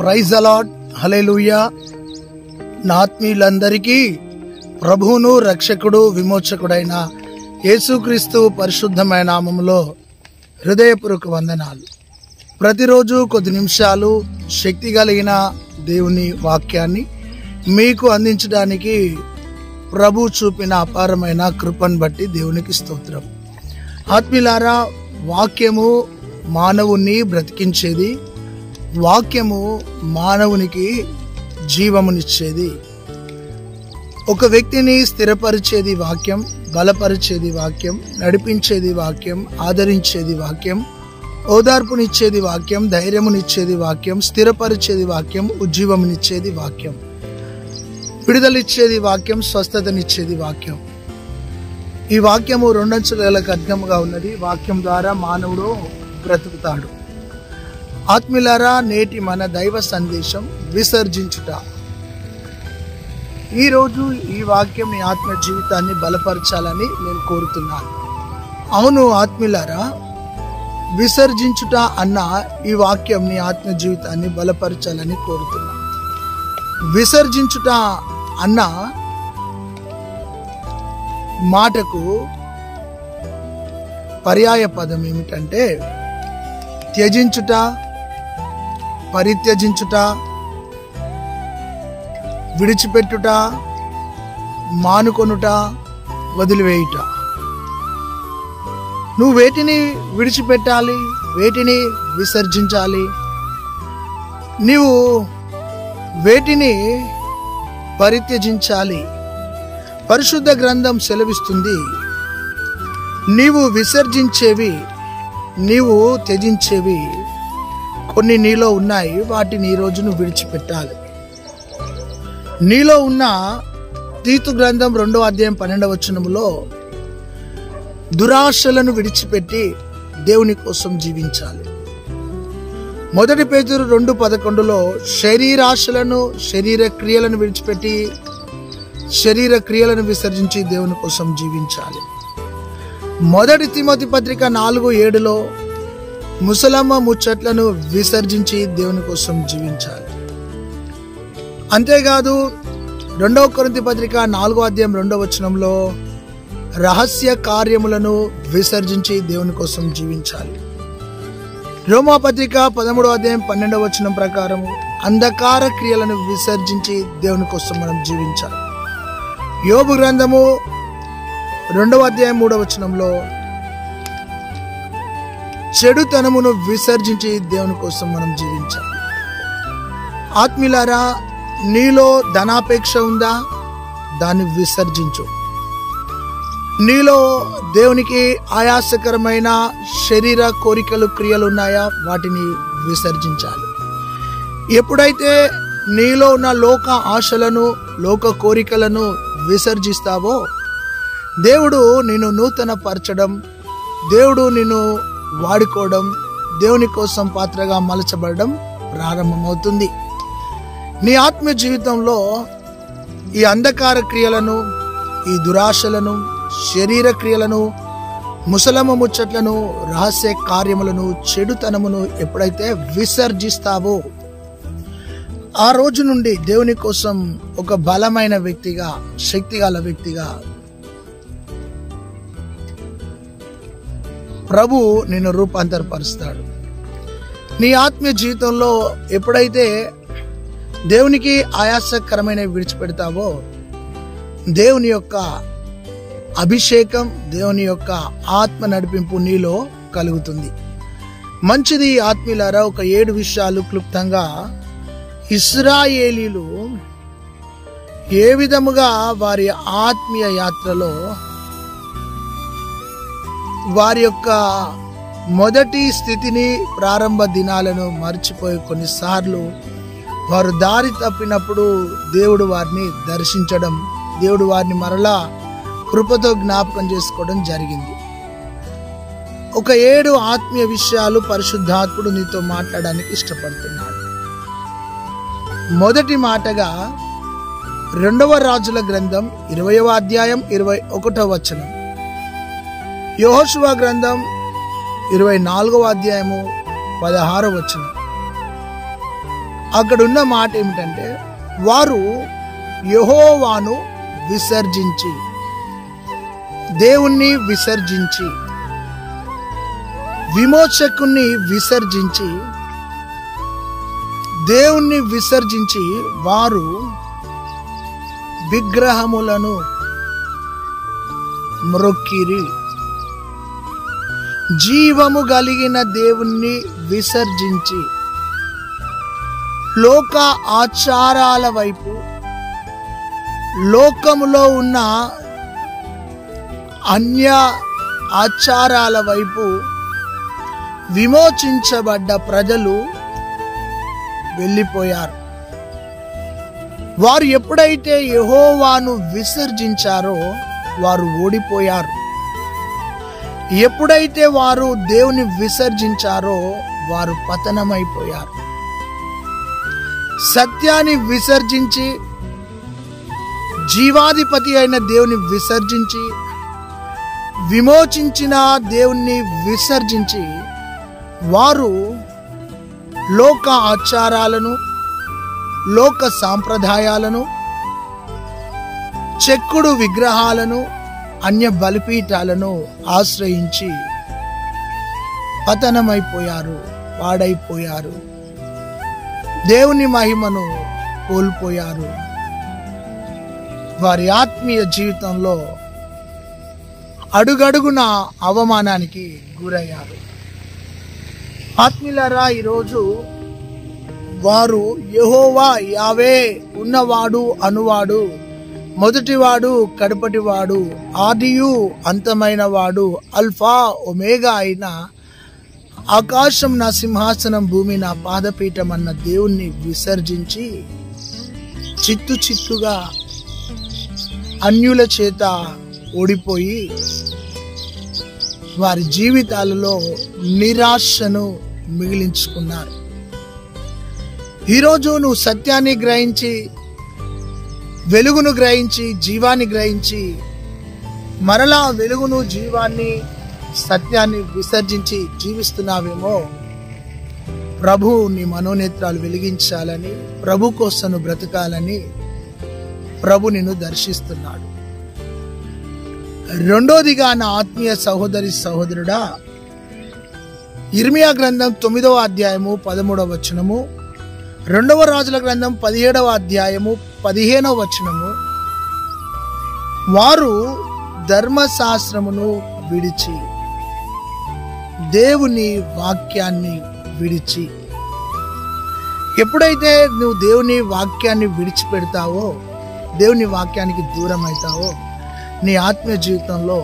Praise the lord, హల్లెలూయా. నా ఆత్మీయులందరికీ ప్రభువును రక్షకుడు విమోచకుడైన యేసుక్రీస్తు పరిశుద్ధమైన నామములో హృదయపూర్వక వందనాలు. ప్రతిరోజు కొద్ది నిమిషాలు శక్తి కలిగిన దేవుని వాక్యాన్ని మీకు అందించడానికి ప్రభు చూపిన అపారమైన కృపను బట్టి దేవునికి స్తోత్రం. ఆత్మీయులారా, వాక్యము మానవుని బ్రతికించేది, వాక్యము మానవునికి జీవమునిచ్చేది. ఒక వ్యక్తిని స్థిరపరిచేది వాక్యం, బలపరిచేది వాక్యం, నడిపించేది వాక్యం, ఆదరించేది వాక్యం, ఓదార్పునిచ్చేది వాక్యం, ధైర్యమునిచ్చేది వాక్యం, స్థిరపరిచేది వాక్యం, ఉజ్జీవమునిచ్చేది వాక్యం, విడుదలిచ్చేది వాక్యం, స్వస్థతనిచ్చేది వాక్యం. ఈ వాక్యము రెండంచుల ఖడ్గముగా ఉన్నది. వాక్యం ద్వారా మానవుడు బ్రతుకుతాడు. ఆత్మీయులారా, నేటి మన దైవ సందేశం విసర్జించుట. ఈరోజు ఈ వాక్యం మీ ఆత్మ జీవితాన్ని బలపరచాలని నేను కోరుతున్నాను. అవును ఆత్మీయులారా, విసర్జించుట అన్న ఈ వాక్యం నీ ఆత్మ జీవితాన్ని బలపరచాలని కోరుతున్నాను. విసర్జించుట అన్న మాటకు పర్యాయ పదం ఏమిటంటే త్యజించుట, పరిత్యజించుట, విడిచిపెట్టుట, మానుకొనుట, వదిలివేయుట. నువ్వు వేటిని విడిచిపెట్టాలి, వేటిని విసర్జించాలి, నీవు వేటిని పరిత్యజించాలి? పరిశుద్ధ గ్రంథం సెలవిస్తుంది, నీవు విసర్జించేవి, నీవు త్యజించేవి కొన్ని నీలో ఉన్నాయి. వాటిని ఈరోజు నువ్వు విడిచిపెట్టాలి. నీలో ఉన్న తీతు గ్రంథం 2వ అధ్యాయం 12వ వచనములో దురాశలను విడిచిపెట్టి దేవుని కోసం జీవించాలి. 1 పేతురు 2:11లో శరీరాశలను, శరీర క్రియలను విడిచిపెట్టి శరీర క్రియలను విసర్జించి దేవుని కోసం జీవించాలి. 1 తిమోతి పత్రిక 4:7లో ముసలమ్మ ముచ్చట్లను విసర్జించి దేవుని కోసం జీవించాలి. అంతేకాదు 2వ కొరింథీ పత్రిక 4వ అధ్యాయం 2వ వచనంలో రహస్య కార్యములను విసర్జించి దేవుని కోసం జీవించాలి. రోమా పత్రిక 13వ అధ్యాయం 12వ వచనం ప్రకారం అంధకార క్రియలను విసర్జించి దేవుని కోసం మనం జీవించాలి. యోబు గ్రంథము 2వ అధ్యాయం 3వ వచనంలో చెడుతనమును విసర్జించి దేవుని కోసం మనం జీవించాలి. ఆత్మీయులారా, నీలో ధనాపేక్ష ఉందా? దాన్ని విసర్జించు. నీలో దేవునికి ఆయాసకరమైన శరీర కోరికలు, క్రియలు ఉన్నాయా? వాటిని విసర్జించాలి. ఎప్పుడైతే నీలో ఉన్న లోక ఆశలను, లోక కోరికలను విసర్జిస్తావో దేవుడు నిన్ను నూతన పరచడం, దేవుడు నిన్ను వాడుకోవడం, దేవుని కోసం పాత్రగా మలచబడడం ప్రారంభమవుతుంది. నీ ఆత్మ జీవితంలో ఈ అంధకార క్రియలను, ఈ దురాశలను, శరీర క్రియలను, ముసలమ్మ ముచ్చట్లను, రహస్య కార్యములను, చెడుతనమును ఎప్పుడైతే విసర్జిస్తావో ఆ రోజు నుండి దేవుని కోసం ఒక బలమైన వ్యక్తిగా, శక్తిగల వ్యక్తిగా ప్రభు నిన్ను రూపాంతరపరుస్తాడు. నీ ఆత్మీయ జీవితంలో ఎప్పుడైతే దేవునికి ఆయాసకరమైన విడిచిపెడతావో దేవుని యొక్క అభిషేకం, దేవుని యొక్క ఆత్మ నడిపింపు నీలో కలుగుతుంది. మంచిది ఆత్మీయులారా. ఒక 7 విషయాలు క్లుప్తంగా ఇశ్రాయేలీలు ఏ విధముగా వారి ఆత్మీయ యాత్రలో వారి యొక్క మొదటి స్థితిని, ప్రారంభ దినాలను మర్చిపోయి కొన్నిసార్లు వారు దారి తప్పినప్పుడు దేవుడు వారిని దర్శించడం, దేవుడు వారిని మరలా కృపతో జ్ఞాపకం చేసుకోవడం జరిగింది. ఒక 7 ఆత్మీయ విషయాలు పరిశుద్ధాత్ముడు నీతో మాట్లాడడానికి ఇష్టపడుతున్నాడు. మొదటి మాటగా 2వ రాజుల గ్రంథం 20వ అధ్యాయం 21వ వచనం, యెహోషువ గ్రంథం 24వ అధ్యాయము 16వ వచనం, అక్కడున్న మాట ఏమిటంటే, వారు యెహోవాను విసర్జించి, దేవుణ్ణి విసర్జించి, విమోచకుణ్ణి విసర్జించి, దేవుణ్ణి విసర్జించి వారు విగ్రహములను మ్రొక్కిరి. జీవము కలిగిన దేవుణ్ణి విసర్జించి లోక ఆచారాల వైపు, లోకములో ఉన్న అన్య ఆచారాల వైపు విమోచించబడ్డ ప్రజలు వెళ్ళిపోయారు. వారు ఎప్పుడైతే యెహోవాను విసర్జించారో వారు ఓడిపోయారు. ఎప్పుడైతే వారు దేవుని విసర్జించారో వారు పతనమైపోయారు. సత్యాన్ని విసర్జించి, జీవాధిపతి అయిన దేవుని విసర్జించి, విమోచించిన దేవుణ్ణి విసర్జించి వారు లోక ఆచారాలను, లోక సాంప్రదాయాలను, చెక్కుడు విగ్రహాలను, అన్య బలిపీఠాలను ఆశ్రయించి పతనమైపోయారు, పాడైపోయారు. దేవుని మహిమను కోల్పోయారు. వారి ఆత్మీయ జీవితంలో అడుగడుగున అవమానానికి గురయ్యారు. ఆత్మీయులారా, ఈరోజు వారు యెహోవా యావే ఉన్నవాడు అనువాడు, మొదటివాడు కడపటివాడు, ఆదియు అంతమైన వాడు, అల్ఫా ఒమేగా అయిన, ఆకాశం నా సింహాసనం, భూమి నా పాదపీఠం అన్న దేవుణ్ణి విసర్జించి చిత్తు చిత్తుగా అన్యుల చేత ఓడిపోయి వారి జీవితాలలో నిరాశను మిగిలించుకున్నారు. ఈరోజు నువ్వు సత్యాన్ని గ్రహించి, వెలుగును గ్రహించి, జీవాన్ని గ్రహించి, మరలా వెలుగును, జీవాన్ని, సత్యాన్ని విసర్జించి జీవిస్తున్నావేమో. ప్రభు నీ మనోనేత్రాలు వెలిగించాలని, ప్రభు కోసం బ్రతకాలని ప్రభు నిన్ను దర్శిస్తున్నాడు. రెండోదిగా నా ఆత్మీయ సహోదరి సహోదరుడా, ఇర్మియా గ్రంథం 9వ అధ్యాయము 13వ వచనము, 2వ రాజుల గ్రంథం 17వ అధ్యాయము 15వ వచనము, వారు ధర్మశాస్త్రమును విడిచి, దేవుని వాక్యాన్ని విడిచి. ఎప్పుడైతే నువ్వు దేవుని వాక్యాన్ని విడిచిపెడతావో, దేవుని వాక్యానికి దూరం అవుతావో, నీ ఆత్మీయ జీవితంలో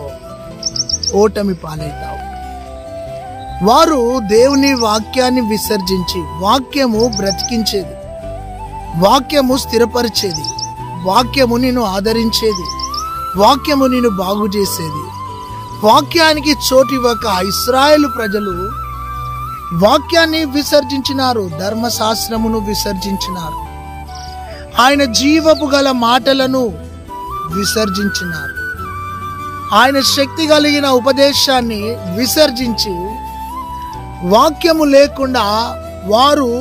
ఓటమి పాలవుతావు. వారు దేవుని వాక్యాన్ని విసర్జించి, వాక్యము బ్రతికించేది, వాక్యము స్థిరపరిచేది, వాక్యము నిన్ను ఆదరించేది, వాక్యము నిన్ను బాగు చేసేది, వాక్యానికి చోటివ్వక ఇశ్రాయేలు ప్రజలు వాక్యాన్ని విసర్జించినారు, ధర్మశాస్త్రమును విసర్జించినారు, ఆయన జీవపు గల మాటలను విసర్జించినారు, ఆయన శక్తి కలిగిన ఉపదేశాన్ని విసర్జించి, వాక్యము లేకుండా వారు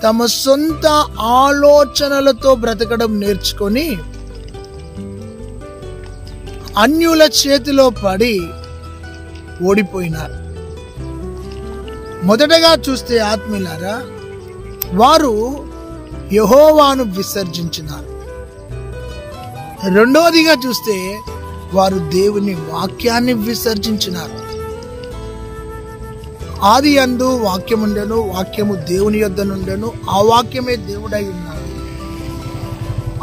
తమ సొంత ఆలోచనలతో బ్రతకడం నేర్చుకొని అన్యుల చేతిలో పడి ఓడిపోయినారు. మొదటగా చూస్తే ఆత్మీయులారా, వారు యెహోవాను విసర్జించినారు. రెండవదిగా చూస్తే వారు దేవుని వాక్యాన్ని విసర్జించినారు. ఆది యందు వాక్యముండెను, వాక్యము దేవుని యొద్ద నుండెను, ఆ వాక్యమే దేవుడై ఉన్నాడు.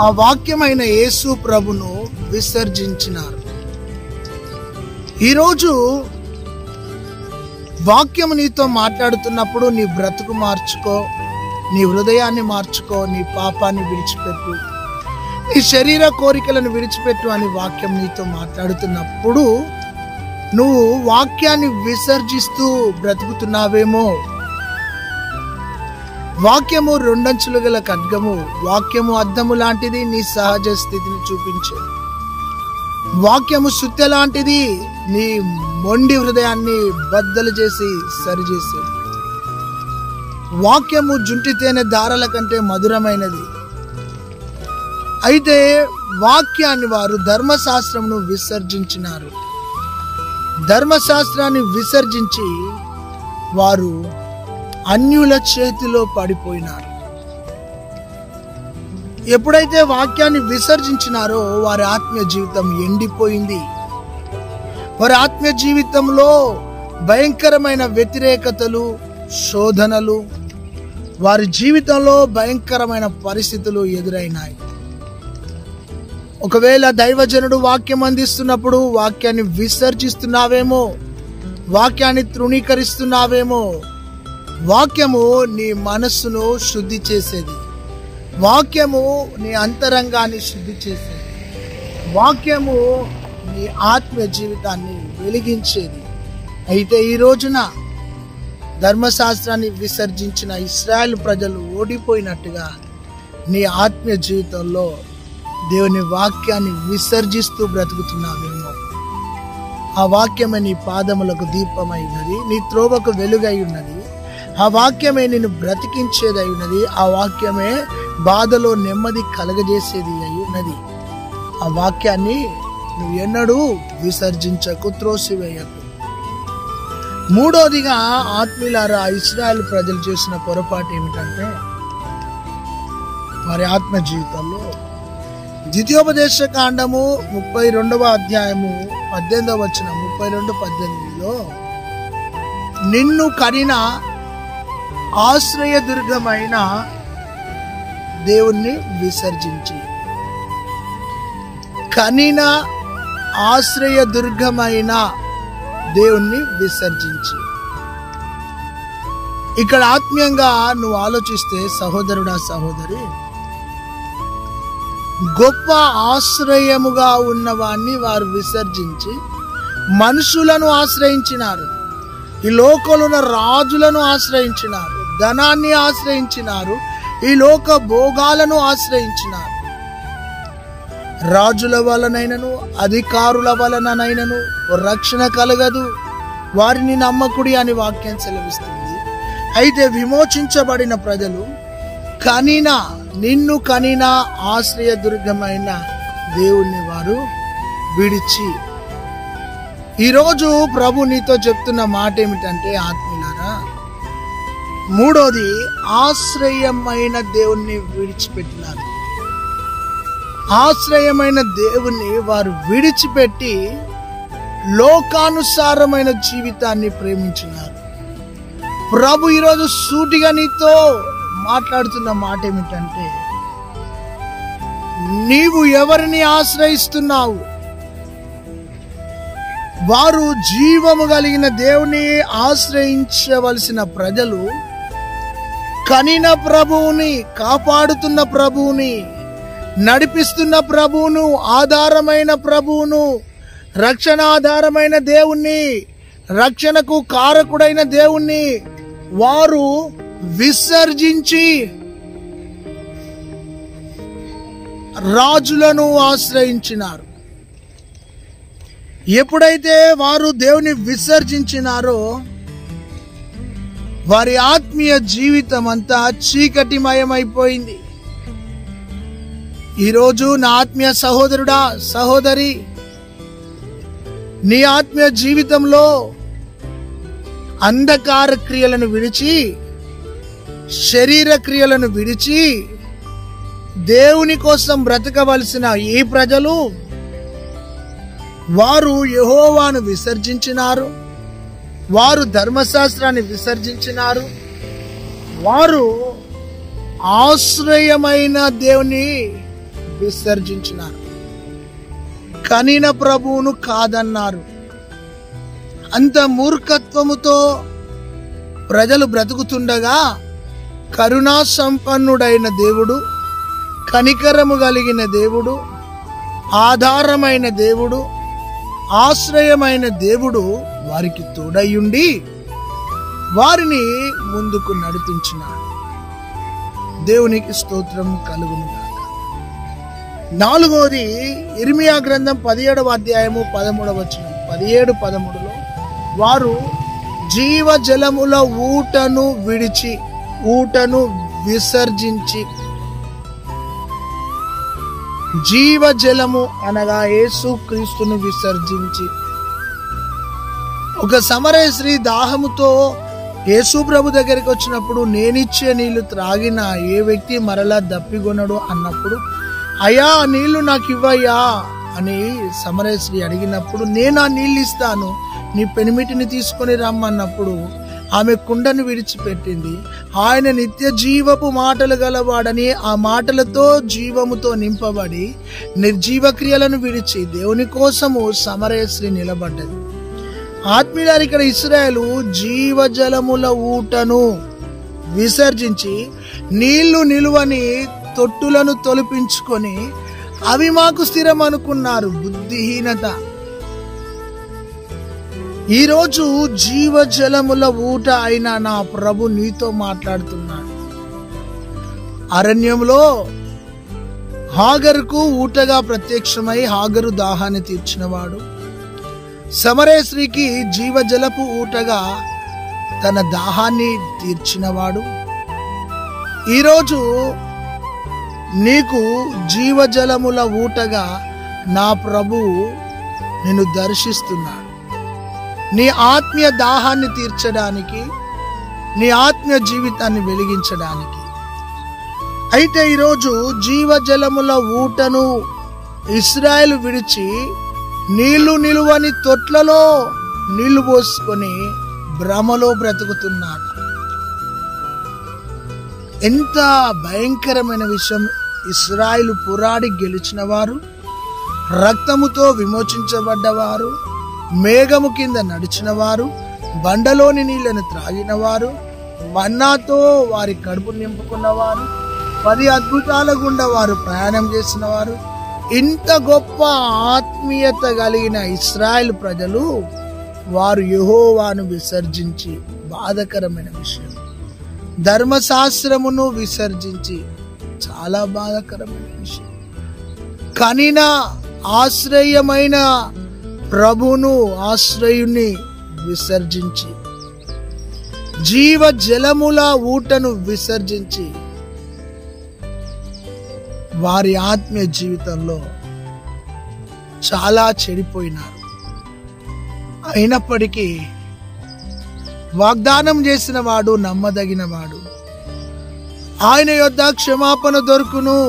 ఆ వాక్యమైన యేసు ప్రభును విసర్జించినారు. ఈరోజు వాక్యము నీతో మాట్లాడుతున్నప్పుడు నీ బ్రతుకు మార్చుకో, నీ హృదయాన్ని మార్చుకో, నీ పాపాన్ని విడిచిపెట్టు, నీ శరీర కోరికలను విడిచిపెట్టు అని వాక్యం నీతో మాట్లాడుతున్నప్పుడు నువ్వు వాక్యాన్ని విసర్జిస్తూ బ్రతుకుతున్నావేమో. వాక్యము రెండంచులు గల ఖడ్గము, వాక్యము అద్దము లాంటిది, నీ సహజ స్థితిని చూపించేది. వాక్యము సుత్తె లాంటిది, నీ మొండి హృదయాన్ని బద్దలు చేసి సరిచేసేది. వాక్యము జుంటి తేనె దారాల కంటే మధురమైనది. అయితే వాక్యాన్ని వారు ధర్మశాస్త్రమును విసర్జించినారు. ధర్మశాస్త్రాన్ని విసర్జించి వారు అన్యుల చేతిలో పడిపోయినారు. ఎప్పుడైతే వాక్యాన్ని విసర్జించినారో వారి ఆత్మీయ జీవితం ఎండిపోయింది. వారి ఆత్మీయ జీవితంలో భయంకరమైన వ్యతిరేకతలు, శోధనలు, వారి జీవితంలో భయంకరమైన పరిస్థితులు ఎదురైనాయి. ఒకవేళ దైవజనుడు వాక్యం అందిస్తున్నప్పుడు వాక్యాన్ని విసర్జిస్తున్నావేమో, వాక్యాన్ని తృణీకరిస్తున్నావేమో. వాక్యము నీ మనస్సును శుద్ధి చేసేది. వాక్యము నీ అంతరంగాన్ని శుద్ధి చేసేది. వాక్యము నీ ఆత్మీయ జీవితాన్ని వెలిగించేది. అయితే ఈ రోజున ధర్మశాస్త్రాన్ని విసర్జించిన ఇశ్రాయేలు ప్రజలు ఓడిపోయినట్టుగా నీ ఆత్మీయ జీవితంలో దేవుని వాక్యాన్ని విసర్జిస్తూ బ్రతుకుతున్నావేమో. ఆ వాక్యమే నీ పాదములకు దీపమై ఉన్నది, నీ త్రోవకు వెలుగై ఉన్నది. ఆ వాక్యమే నిన్ను బ్రతికించేదై ఉన్నది. ఆ వాక్యమే బాధలో నెమ్మది కలగజేసేది అయి ఉన్నది. ఆ వాక్యాన్ని నువ్వు ఎన్నడూ విసర్జించకు, త్రోసివేయకు. మూడోదిగా ఆత్మీయులారా, ఇశ్రాయేలు ప్రజలు చేసిన పొరపాటు ఏమిటంటే వారి ఆత్మ జీవితంలో ద్వితీయోపదేశ కాండము 32వ అధ్యాయము 18వ వచనం, 32:18లో నిన్ను కనిన ఆశ్రయదుర్గమైన దేవుణ్ణి విసర్జించి, కనిన ఆశ్రయదుర్గమైన దేవుణ్ణి విసర్జించి. ఇక్కడ ఆత్మీయంగా నువ్వు ఆలోచిస్తే సహోదరుడా, సహోదరి, గొప్ప ఆశ్రయముగా ఉన్నవాన్ని వారు విసర్జించి మనుషులను ఆశ్రయించినారు. ఈ లోకంలో రాజులను ఆశ్రయించినారు, ధనాన్ని ఆశ్రయించినారు, ఈ లోక భోగాలను ఆశ్రయించినారు. రాజుల వలనైనను అధికారుల వలనైనను రక్షణ కలగదు, వారిని నమ్మకుడి అని వాక్యం సెలవిస్తుంది. అయితే విమోచించబడిన ప్రజలు నిన్ను కనిన ఆశ్రయదుర్గమైన దేవుణ్ణి వారు విడిచి. ఈరోజు ప్రభు నీతో చెప్తున్న మాట ఏమిటంటే ఆత్మీయులారా, మూడోది ఆశ్రయమైన దేవుణ్ణి విడిచిపెట్టినారు. ఆశ్రయమైన దేవుణ్ణి వారు విడిచిపెట్టి లోకానుసారమైన జీవితాన్ని ప్రేమించినారు. ప్రభు ఈరోజు సూటిగా నీతో మాట్లాడుతున్న మాట ఏమిటంటే, నీవు ఎవరిని ఆశ్రయిస్తున్నావు? వారు జీవము కలిగిన దేవుని ఆశ్రయించవలసిన ప్రజలు కనిన ప్రభువుని, కాపాడుతున్న ప్రభువుని, నడిపిస్తున్న ప్రభువును, ఆధారమైన ప్రభువును, రక్షణ ఆధారమైన దేవుణ్ణి, రక్షణకు కారకుడైన దేవుణ్ణి వారు విసర్జించి రాజులను ఆశ్రయించినారు. ఎప్పుడైతే వారు దేవుని విసర్జించినారో వారి ఆత్మీయ జీవితం అంతా చీకటిమయమైపోయింది. ఈరోజు నా ఆత్మీయ సహోదరుడా, సహోదరి, నీ ఆత్మీయ జీవితంలో అంధకార క్రియలను విడిచి, శరీర క్రియలను విడిచి దేవుని కోసం బ్రతకవలసిన ఈ ప్రజలు వారు యెహోవాను విసర్జించినారు, వారు ధర్మశాస్త్రాన్ని విసర్జించినారు, వారు ఆశ్రయమైన దేవుని విసర్జించినారు, కనిన ప్రభువును కాదన్నారు. అంత మూర్ఖత్వముతో ప్రజలు బ్రతుకుతుండగా కరుణా సంపన్నుడైన దేవుడు, కనికరము కలిగిన దేవుడు, ఆధారమైన దేవుడు, ఆశ్రయమైన దేవుడు వారికి తోడయ్యుండి వారిని ముందుకు నడిపించినాడు. దేవునికి స్తోత్రం కలుగునుగాక. నాలుగోది ఇర్మియా గ్రంథం 17వ అధ్యాయము 13వ వచనం, 17-13లో వారు జీవ జలముల ఊటను విడిచి ఊటను విసర్జించి జీవజలము అనగా యేసుక్రీస్తును విసర్జించి, ఒక సమరయ స్త్రీ దాహముతో యేసు ప్రభు దగ్గరికి వచ్చినప్పుడు, నేనిచ్చే నీళ్లు త్రాగిన ఏ వ్యక్తి మరలా దప్పిగొనడు అన్నప్పుడు, అయ్యా ఆ నీళ్లు నాకు ఇవ్వయ్యా అని సమరయ స్త్రీ అడిగినప్పుడు, నేను ఆ నీళ్ళు ఇస్తాను, నీ పెనిమిటిని తీసుకొని రమ్మన్నప్పుడు ఆమె కుండను విడిచిపెట్టింది. ఆయన నిత్య జీవపు మాటలు గలవాడని ఆ మాటలతో జీవముతో నింపబడి నిర్జీవ క్రియలను విడిచి దేవుని కోసము సమరయ స్త్రీ నిలబడ్డది. ఆత్మీయులారా, ఇక్కడ ఇశ్రాయేలు జీవజలముల ఊటను విసర్జించి నీళ్లు నిలువని తొట్టులను తొలిపించుకొని అవి మాకు స్థిరం అనుకున్నారు. బుద్ధిహీనత. ఈరోజు జీవజలముల ఊట అయిన నా ప్రభు నీతో మాట్లాడుతున్నాడు. అరణ్యంలో హాగరుకు ఊటగా ప్రత్యక్షమై హాగరు దాహాన్ని తీర్చినవాడు, సమరయ స్త్రీకి జీవజలపు ఊటగా తన దాహాన్ని తీర్చినవాడు, ఈరోజు నీకు జీవజలముల ఊటగా నా ప్రభువు నిన్ను దర్శిస్తున్నాడు. నీ ఆత్మీయ దాహాన్ని తీర్చడానికి, నీ ఆత్మీయ జీవితాన్ని వెలిగించడానికి. అయితే ఈరోజు జీవజలముల ఊటను ఇశ్రాయేలు విడిచి నీళ్లు నిలువని తొట్లలో నీళ్లు పోసుకొని భ్రమలో బ్రతుకుతున్నారు. ఎంత భయంకరమైన విషయం! ఇశ్రాయేలు పోరాడి గెలిచిన వారు, రక్తముతో విమోచించబడ్డవారు, మేఘము కింద నడిచిన వారు, బండలోని నీళ్లను త్రాగిన వారు, మన్నాతో వారి కడుపు నింపుకున్నవారు, 10 అద్భుతాల గుండా వారు ప్రయాణం చేసిన వారు, ఇంత గొప్ప ఆత్మీయత కలిగిన ఇశ్రాయేలు ప్రజలు వారు యెహోవాను విసర్జించి, బాధకరమైన విషయం, ధర్మశాస్త్రమును విసర్జించి, చాలా బాధాకరమైన విషయం, కనిన ఆశ్రయమైన ప్రభును ఆశ్రయుని విసర్జించి, జీవ జలముల ఊటను విసర్జించి వారి ఆత్మీయ జీవితంలో చాలా చెడిపోయినారు. అయినప్పటికీ వాగ్దానం చేసిన వాడు నమ్మదగిన వాడు. ఆయన యొద్ద క్షమాపణ దొరుకును.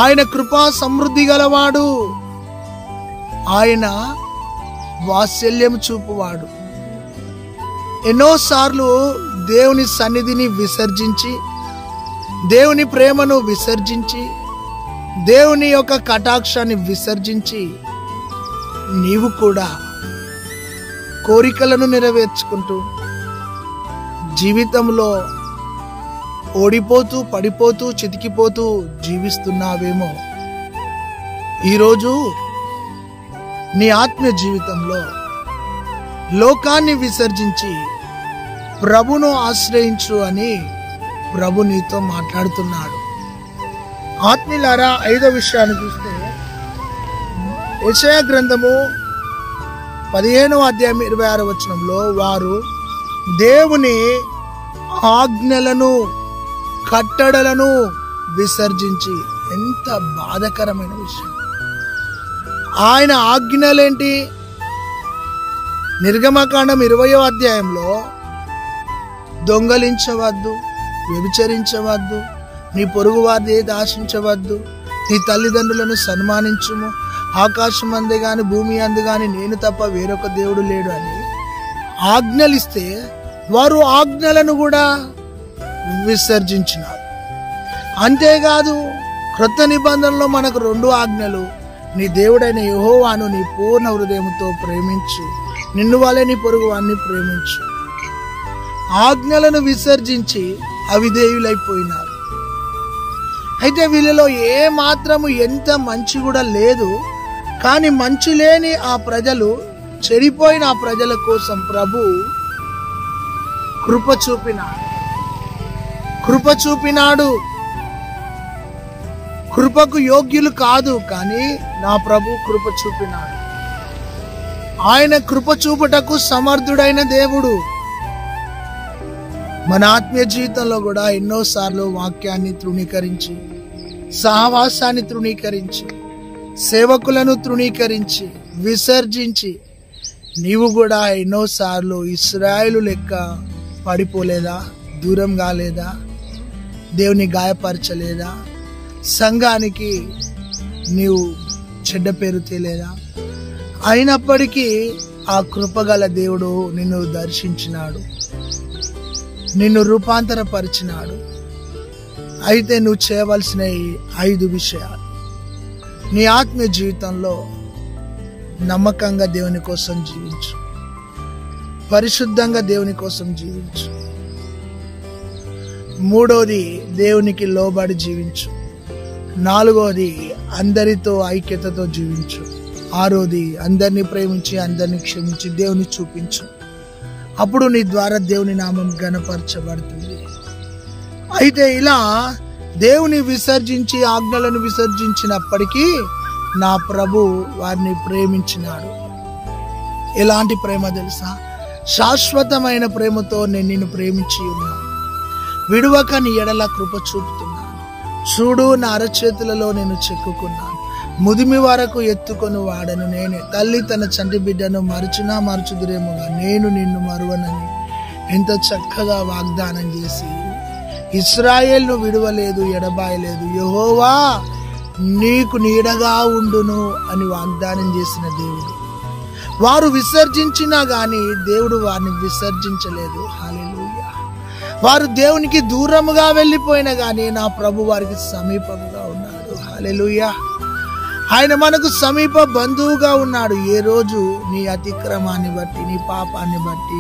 ఆయన కృపా సమృద్ధి గలవాడు. ఆయన వాత్సల్యం చూపువాడు. ఎన్నోసార్లు దేవుని సన్నిధిని విసర్జించి, దేవుని ప్రేమను విసర్జించి, దేవుని యొక్క కటాక్షాన్ని విసర్జించి నీవు కూడా కోరికలను నెరవేర్చుకుంటూ జీవితంలో ఓడిపోతూ, పడిపోతూ, చితికిపోతూ జీవిస్తున్నావేమో. ఈరోజు నీ ఆత్మీయ జీవితంలో లోకాన్ని విసర్జించి ప్రభును ఆశ్రయించు అని ప్రభు నీతో మాట్లాడుతున్నాడు. ఆత్మీయులారా, 5వ విషయాన్ని చూస్తే యెషయా గ్రంథము 15వ అధ్యాయం 26వ వచనంలో వారు దేవుని ఆజ్ఞలను, కట్టడలను విసర్జించి, ఎంత బాధకరమైన విషయం! ఆయన ఆజ్ఞలేంటి? నిర్గమకాండం 20వ అధ్యాయంలో దొంగలించవద్దు, వ్యభిచరించవద్దు, నీ పొరుగు వారిని ఏది ఆశించవద్దు, నీ తల్లిదండ్రులను సన్మానించుము, ఆకాశం అందే గాని భూమి అందు గాని నేను తప్ప వేరొక దేవుడు లేడు అని ఆజ్ఞలిస్తే వారు ఆజ్ఞలను కూడా విసర్జించినారు. అంతేకాదు, క్రొత్త నిబంధనలో మనకు 2 ఆజ్ఞలు. నీ దేవుడైన యెహోవాను నీ పూర్ణ హృదయంతో ప్రేమించు, నిన్ను వలె నీ పొరుగు వారిని ప్రేమించు. ఆజ్ఞలను విసర్జించి అవిధేయులైపోయినారు. అయితే వీళ్ళలో ఏ మాత్రము ఎంత మంచి కూడా లేదు. కానీ మంచి లేని ఆ ప్రజలు, చెడిపోయిన ఆ ప్రజల కోసం ప్రభు కృప చూపినాడు. కృపకు యోగ్యులు కాదు, కానీ నా ప్రభు కృప చూపినాడు. ఆయన కృప చూపుటకు సమర్థుడైన దేవుడు. మన ఆత్మీయ జీవితంలో కూడా ఎన్నోసార్లు వాక్యాన్ని తృణీకరించి, సహవాసాన్ని తృణీకరించి, సేవకులను తృణీకరించి, విసర్జించి నీవు కూడా ఎన్నోసార్లు ఇశ్రాయేలు లెక్క పడిపోలేదా? దూరం కాలేదా? దేవుని గాయపరచలేదా? సంఘానికి నీవు చెడ్డ పేరు తేలేదా? అయినప్పటికీ ఆ కృపగల దేవుడు నిన్ను దర్శించినాడు, నిన్ను రూపాంతరపరిచినాడు. అయితే నువ్వు చేయవలసిన 5 విషయాలు. నీ ఆత్మీయ జీవితంలో నమ్మకంగా దేవుని కోసం జీవించు, పరిశుద్ధంగా దేవుని కోసం జీవించు. 3వది దేవునికి లోబడి జీవించు. 4వది అందరితో ఐక్యతతో జీవించు. 6వది అందరినీ ప్రేమించి, అందరినీ క్షమించి దేవుని చూపించు. అప్పుడు నీ ద్వారా దేవుని నామం ఘనపరచబడుతుంది. అయితే ఇలా దేవుని విసర్జించి, ఆజ్ఞలను విసర్జించినప్పటికీ నా ప్రభు వారిని ప్రేమించినాడు. ఎలాంటి ప్రేమ తెలుసా? శాశ్వతమైన ప్రేమతో నేను నిన్ను ప్రేమించి ఉన్నాను, విడువక నీ ఎడల కృప చూపుతున్నాను. చూడు, నా అరచేతులలో నేను చెక్కుకున్నాను, ముదిమి వరకు ఎత్తుకొని వాడను నేనే. తల్లి తన చంటి బిడ్డను మరచునా మరచుదురేమోగా నేను నిన్ను మరువనని ఎంత చక్కగా వాగ్దానం చేసి ఇశ్రాయేలును విడువలేదు, ఎడబాయలేదు. యెహోవా నీకు నీడగా ఉండును అని వాగ్దానం చేసిన దేవుడు. వారు విసర్జించినా గాని దేవుడు వారిని విసర్జించలేదు. హల్లెలూయా. వారు దేవునికి దూరముగా వెళ్ళిపోయినా గాని నా ప్రభు వారికి సమీపంగా ఉన్నాడు. హల్లెలూయా. ఆయన మనకు సమీప బంధువుగా ఉన్నాడు. ఏ రోజు నీ అతిక్రమాన్ని బట్టి, నీ పాపాన్ని బట్టి,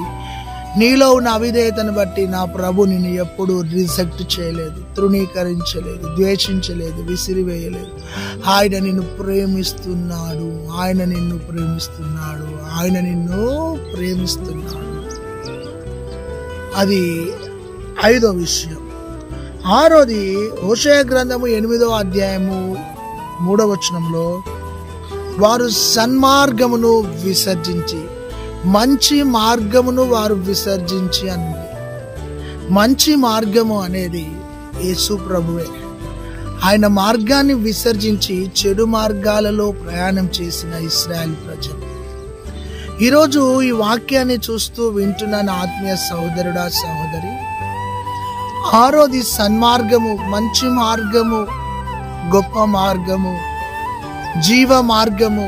నీలో ఉన్న అవిధేయతను బట్టి నా ప్రభు నిన్ను ఎప్పుడు రిజెక్ట్ చేయలేదు, తృణీకరించలేదు, ద్వేషించలేదు, విసిరివేయలేదు. ఆయన నిన్ను ప్రేమిస్తున్నాడు, ఆయన నిన్ను ప్రేమిస్తున్నాడు, ఆయన నిన్ను ప్రేమిస్తున్నాడు. అది 5వ విషయం. 6వది హోషేయ గ్రంథము 8వ అధ్యాయము 3వ వచనంలో వారు సన్మార్గమును విసర్జించి మంచి మార్గమును వారు విసర్జించి అన్నది. మంచి మార్గము అనేది యేసు ప్రభువే. ఆయన మార్గాన్ని విసర్జించి చెడు మార్గాలలో ప్రయాణం చేసిన ఇశ్రాయేలు ప్రజలు. ఈరోజు ఈ వాక్యాన్ని చూస్తూ వింటున్న నా ఆత్మీయ సహోదరుడా, సహోదరి, 6వది సన్మార్గము, మంచి మార్గము, గొప్ప మార్గము, జీవ మార్గము,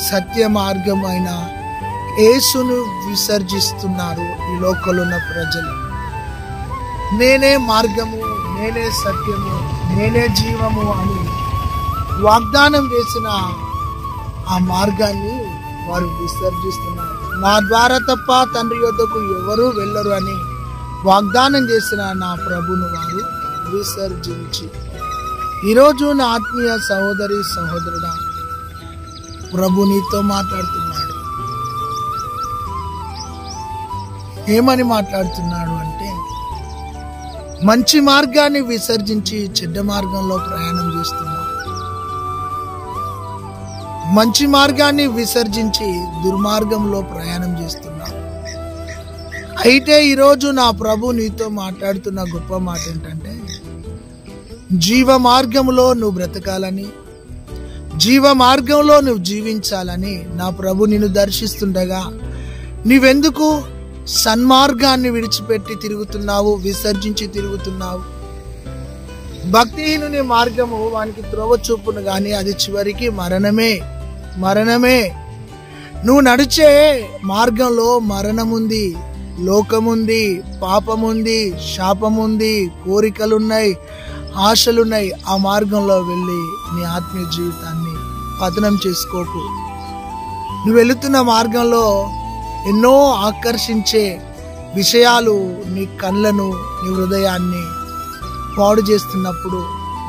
సత్య మార్గము అయిన యేసును విసర్జిస్తున్నారు ఈ లోకంలో ఉన్న ప్రజలు. నేనే మార్గము, నేనే సత్యము, నేనే జీవము అని వాగ్దానం చేసిన ఆ మార్గాన్ని వారు విసర్జిస్తున్నారు. నా ద్వారా తప్ప తండ్రి యొద్దకు ఎవరూ వెళ్ళరు అని వాగ్దానం చేసిన నా ప్రభును వారు విసర్జించి. ఈరోజు నా ఆత్మీయ సహోదరి, సహోదరుడా, ప్రభు నీతో మాట్లాడుతున్నాడు. ఏమని మాట్లాడుతున్నాడు అంటే, మంచి మార్గాన్ని విసర్జించి చెడ్డ మార్గంలో ప్రయాణం చేస్తున్నావు. మంచి మార్గాన్ని విసర్జించి దుర్మార్గంలో ప్రయాణం చేస్తున్నావు. అయితే ఈరోజు నా ప్రభు నీతో మాట్లాడుతున్న గొప్ప మాట ఏంటంటే, జీవ మార్గంలో నువ్వు బ్రతకాలని, జీవ మార్గంలో నువ్వు జీవించాలని నా ప్రభు నిన్ను దర్శిస్తుండగా నీవెందుకు సన్మార్గాన్ని విడిచిపెట్టి తిరుగుతున్నావు, విసర్జించి తిరుగుతున్నావు? భక్తిహీనుని మార్గము వానికి త్రోవ చూపును గాని అది చివరికి మరణమే. మరణమే. నువ్వు నడిచే మార్గంలో మరణముంది, లోకముంది, పాపముంది, శాపముంది, కోరికలున్నాయి, ఆశలున్నాయి. ఆ మార్గంలో వెళ్ళి నీ ఆత్మీయ జీవితాన్ని పతనం చేసుకోకు. నువ్వు వెళుతున్న మార్గంలో ఎన్నో ఆకర్షించే విషయాలు నీ కళ్ళను, నీ హృదయాన్ని పాడు చేస్తున్నప్పుడు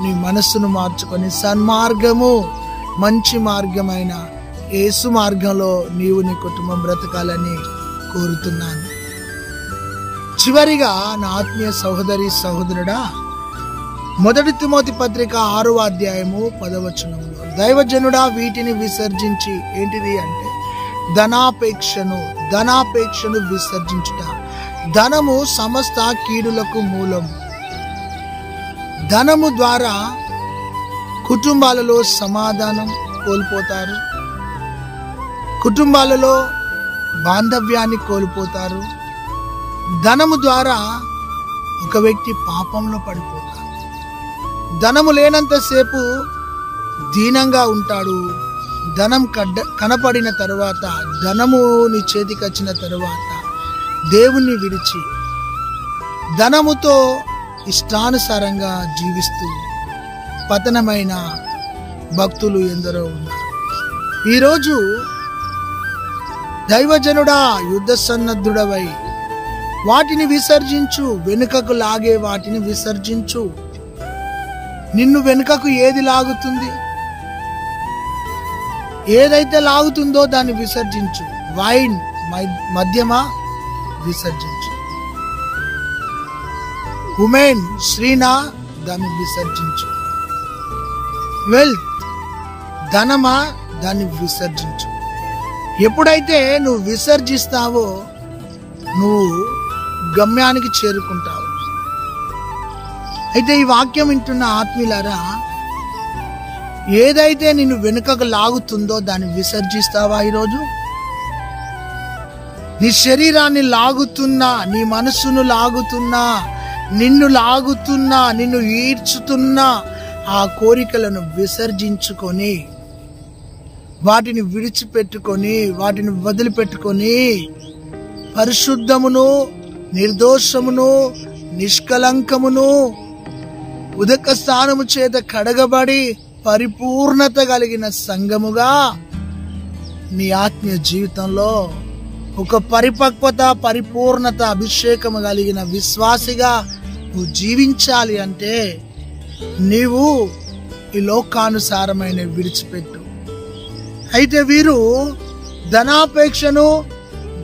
నీ మనస్సును మార్చుకొని సన్మార్గము, మంచి మార్గమైన యేసు మార్గంలో నీవు నీ కుటుంబం బ్రతకాలని కోరుతున్నాను. చివరిగా నా ఆత్మీయ సహోదరి, సహోదరుడా, 1 తిమోతి పత్రిక 6వ అధ్యాయము 10వ వచనంలో దైవజనుడా వీటిని విసర్జించి, ఏంటిది అంటే ధనాపేక్షను విసర్జించుట, ధనము సమస్త కీడులకు మూలం. ధనము ద్వారా కుటుంబాలలో సమాధానం కోల్పోతారు, కుటుంబాలలో బాంధవ్యాన్ని కోల్పోతారు. ధనము ద్వారా ఒక వ్యక్తి పాపంలో పడిపోతాడు. ధనము లేనంతసేపు దీనంగా ఉంటాడు. ధనం కనపడిన తరువాత, ధనము నీ చేతికి వచ్చిన తరువాత దేవుణ్ణి విడిచి ధనముతో ఇష్టానుసారంగా జీవిస్తూ పతనమైన భక్తులు ఎందరో ఉన్నారు. ఈరోజు దైవజనుడా, యుద్ధ సన్నద్ధుడవై వాటిని విసర్జించు, వెనుకకు లాగే వాటిని విసర్జించు. నిన్ను వెనుకకు ఏది లాగుతుంది? ఏదైతే లాగుతుందో దాన్ని విసర్జించు. వైన్, మద్యమా, విసర్జించు. ఉమెన్, స్త్రీనా, దాన్ని విసర్జించు. వెల్త్, ధనమా, దాన్ని విసర్జించు. ఎప్పుడైతే నువ్వు విసర్జిస్తావో నువ్వు గమ్యానికి చేరుకుంటావు. అయితే ఈ వాక్యం వింటున్న ఆత్మీయులారా, ఏదైతే నిన్ను వెనుకకు లాగుతుందో దాన్ని విసర్జిస్తావా? ఈరోజు నీ శరీరాన్ని లాగుతున్నా, నీ మనసును లాగుతున్నా, నిన్ను లాగుతున్నా, నిన్ను ఈడ్చుతున్నా ఆ కోరికలను విసర్జించుకొని, వాటిని విడిచిపెట్టుకొని, వాటిని వదిలిపెట్టుకొని పరిశుద్ధమును, నిర్దోషమును, నిష్కలంకమును ఉదక స్నానము చేత కడగబడి పరిపూర్ణత కలిగిన సంఘముగా నీ ఆత్మీయ జీవితంలో ఒక పరిపక్వత, పరిపూర్ణత, అభిషేకము కలిగిన విశ్వాసిగా నువ్వు జీవించాలి అంటే నీవు ఈ లోకానుసారమైన విడిచిపెట్టు. అయితే వీరు ధనాపేక్షను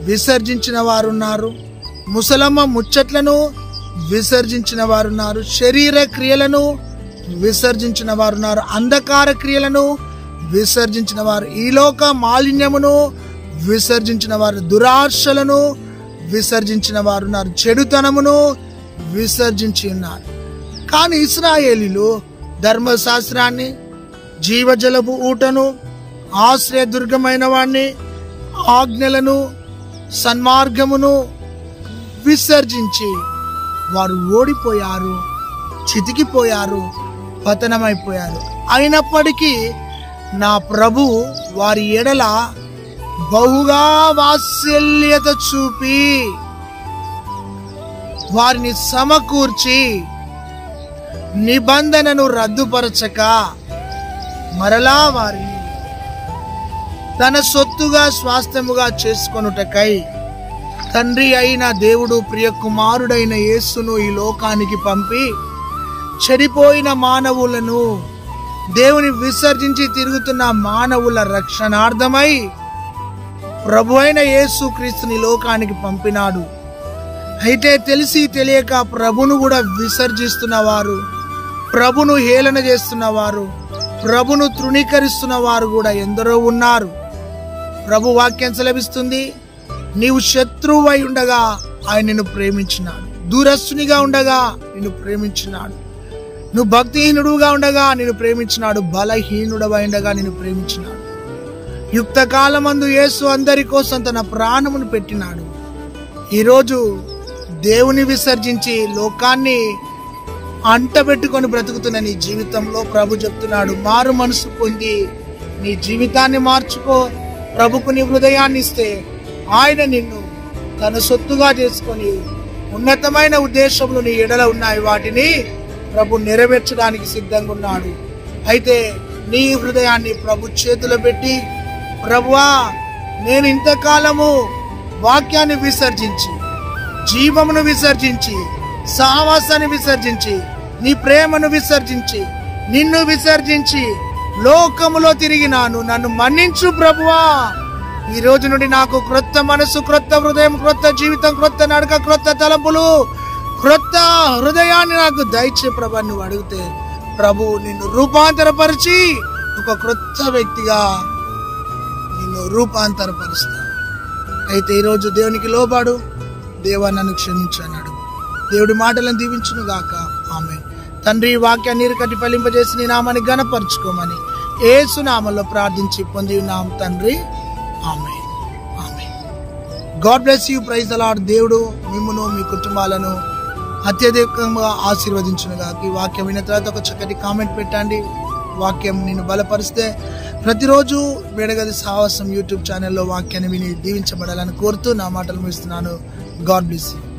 విసర్జించిన వారున్నారు, ముసలమ్మ ముచ్చట్లను విసర్జించిన వారున్నారు, శరీర క్రియలను విసర్జించిన వారున్నారు, అంధకార క్రియలను విసర్జించిన వారు, ఈ లోక మాలిన్యమును విసర్జించిన వారు, దురాశలను విసర్జించిన వారున్నారు, చెడుతనమును విసర్జించి ఉన్నారు. కానీ ఇశ్రాయేలీలు ధర్మశాస్త్రాన్ని, జీవజలపు ఊటను, ఆశ్రయదుర్గమైన వాణ్ణి, ఆజ్ఞలను, సన్మార్గమును విసర్జించి వారు ఓడిపోయారు, చితికిపోయారు, పతనమైపోయారు. అయినప్పటికీ నా ప్రభు వారి ఎడల బహుగా వాత్సల్యత చూపి వారిని సమకూర్చి నిబంధనను రద్దుపరచక మరలా వారిని తన సొత్తుగా స్వాస్థ్యముగా చేసుకొనుటకై తండ్రి అయిన దేవుడు ప్రియ కుమారుడైన యేసును ఈ లోకానికి పంపి చెడిపోయిన మానవులను, దేవుని విసర్జించి తిరుగుతున్న మానవుల రక్షణార్థమై ప్రభు అయిన యేసు క్రీస్తుని లోకానికి పంపినాడు. అయితే తెలిసి తెలియక ప్రభును కూడా విసర్జిస్తున్న వారు, ప్రభును హేళన చేస్తున్న వారు, ప్రభును తృణీకరిస్తున్న వారు కూడా ఎందరో ఉన్నారు. ప్రభు వాక్యం సెలవిస్తుంది, నీవు శత్రువై ఉండగా ఆయన నిన్ను ప్రేమించినాడు, దూరస్తునిగా ఉండగా నిన్ను ప్రేమించినాడు, నువ్వు భక్తిహీనుడుగా ఉండగా నిన్ను ప్రేమించినాడు, బలహీనుడవై ఉండగా నిన్ను ప్రేమించినాడు. యుక్త కాలమందు యేసు అందరి కోసం తన ప్రాణమును పెట్టినాడు. ఈరోజు దేవుని విసర్జించి లోకాన్ని అంటబెట్టుకొని బ్రతుకుతున్న నీ జీవితంలో ప్రభు చెప్తున్నాడు, మారు మనసు పొంది నీ జీవితాన్ని మార్చుకో. ప్రభుకు నీ హృదయాన్ని ఇస్తే ఆయన నిన్ను తన సొత్తుగా చేసుకొని ఉన్నతమైన ఉద్దేశములు నీ ఎడల ఉన్నాయి, వాటిని ప్రభు నెరవేర్చడానికి సిద్ధంగా ఉన్నాడు. అయితే నీ హృదయాన్ని ప్రభు చేతిలో పెట్టి, ప్రభువా నేను ఇంతకాలము వాక్యాన్ని విసర్జించి, జీవమును విసర్జించి, సహవాసాన్ని విసర్జించి, నీ ప్రేమను విసర్జించి, నిన్ను విసర్జించి లోకములో తిరిగినాను, నన్ను మన్నించు ప్రభువా. ఈ రోజు నుండి నాకు క్రొత్త మనసు, క్రొత్త హృదయం, క్రొత్త జీవితం, క్రొత్త నడక, క్రొత్త తలంపులు, క్రొత్త హృదయాన్ని నాకు దయచే ప్రభు నువ్వు అడిగితే ప్రభు నిన్ను రూపాంతరపరిచి ఒక క్రొత్త వ్యక్తిగా నిన్ను రూపాంతరపరుస్తాడు. అయితే ఈరోజు దేవునికి లోబడు, దేవా నన్ను క్షమించు అన్నాడు. దేవుడి మాటలను దీవించును గాక. ఆమేన్. తండ్రి, వాక్యాన్ని నీరు కట్టి ఫలింపజేసి నీ నామాన్ని ఘనపరచుకోమని యేసు నామములో ప్రార్థించి పొంది ఉన్నాం తండ్రి. Amen. Amen. God bless you. Praise the Lord. దేవుడు మిమ్మును మీ కుటుంబాలను అత్యధికంగా ఆశీర్వదించును గాక. ఈ వాక్యం విన్న తర్వాత ఒక చక్కటి కామెంట్ పెట్టండి. వాక్యం నిన్ను బలపరిస్తే ప్రతిరోజు మేడగది సాహసం యూట్యూబ్ ఛానల్లో వాక్యాన్ని విని దీవించబడాలని కోరుతూ నా మాటలు ముగిస్తున్నాను. God bless you.